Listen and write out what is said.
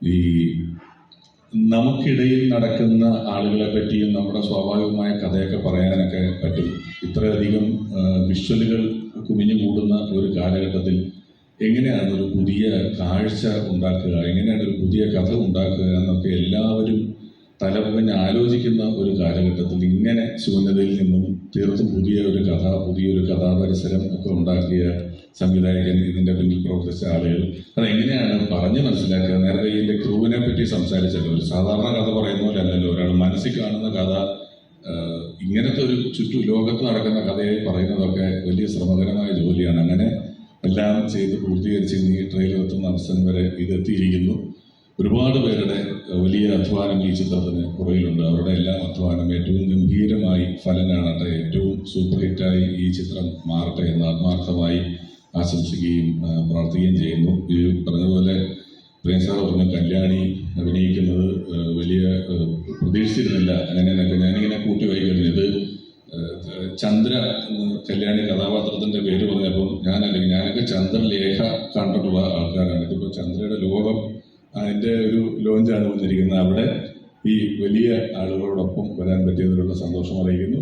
ഈ നമുക്കിടയിൽ നടക്കുന്ന ആളുകളെ പറ്റിയും നമ്മുടെ സ്വാഭാവികമായ കഥയൊക്കെ പറയാനൊക്കെ പറ്റും. ഇത്രയധികം വിഷ്വലുകൾ കുമിഞ്ഞുകൂടുന്ന ഒരു കാലഘട്ടത്തിൽ എങ്ങനെയാണ് ഒരു പുതിയ കാഴ്ച ഉണ്ടാക്കുക, എങ്ങനെയാണ് ഒരു പുതിയ കഥ ഉണ്ടാക്കുക എന്നൊക്കെ എല്ലാവരും തലപുകഞ്ഞ് ആലോചിക്കുന്ന ഒരു കാലഘട്ടത്തിൽ ഇങ്ങനെ ശൂന്യതയിൽ നിന്നും തീർത്തും പുതിയൊരു കഥാപരിസരം ഒക്കെ ഉണ്ടാക്കിയ സംവിധായകൻ, ഇതിൻ്റെ പിന്നിൽ പ്രവർത്തിച്ച ആളുകൾ അതെങ്ങനെയാണ് പറഞ്ഞ് മനസ്സിലാക്കുക? നേരത്തെ ഇതിൻ്റെ ക്രൂവിനെ പറ്റി സംസാരിച്ചല്ലോ. ഒരു സാധാരണ കഥ പറയുന്ന പോലെ അല്ലല്ലോ. ഒരാൾ മനസ്സിൽ കാണുന്ന കഥ ഇങ്ങനത്തെ ഒരു ലോകത്ത് നടക്കുന്ന കഥയെ പറയുന്നതൊക്കെ വലിയ ശ്രമകരമായ ജോലിയാണ്. അങ്ങനെ എല്ലാം ചെയ്ത് പൂർത്തീകരിച്ച് ഈ ട്രെയിലർ എത്തുന്ന അവസരം വരെ ഇതെത്തിയിരിക്കുന്നു. ഒരുപാട് പേരുടെ വലിയ അധ്വാനം ഈ ചിത്രത്തിന് പുറകിലുണ്ട്. അവരുടെ എല്ലാം അധ്വാനം ഏറ്റവും ഗംഭീരമായി ഫലം കാണട്ടെ, ഏറ്റവും സൂപ്പർ ഹിറ്റായി ഈ ചിത്രം മാറട്ടെ എന്ന് ആത്മാർത്ഥമായി ആശംസിക്കുകയും പ്രാർത്ഥിക്കുകയും ചെയ്യുന്നു. ഈ പറഞ്ഞതുപോലെ പ്രേം സാർ പറഞ്ഞ കല്യാണി അഭിനയിക്കുന്നത് വലിയ പ്രതീക്ഷിച്ചിരുന്നില്ല. അങ്ങനെയൊക്കെ ഞാനിങ്ങനെ കൂട്ടി വായിക്കുന്നു. ഇത് ചന്ദ്ര കല്യാണി കഥാപാത്രത്തിൻ്റെ പേര് പറഞ്ഞപ്പോൾ ഞാനൊക്കെ ചന്ദ്രലേഖ കണ്ടിട്ടുള്ള ആൾക്കാരാണ്. ഇതിപ്പോൾ ചന്ദ്രയുടെ ലോകം അതിൻ്റെ ഒരു ലോഞ്ചാണ് വന്നിരിക്കുന്നത്. അവിടെ ഈ വലിയ ആളുകളോടൊപ്പം വരാൻ പറ്റിയതിലുള്ള സന്തോഷം അറിയിക്കുന്നു.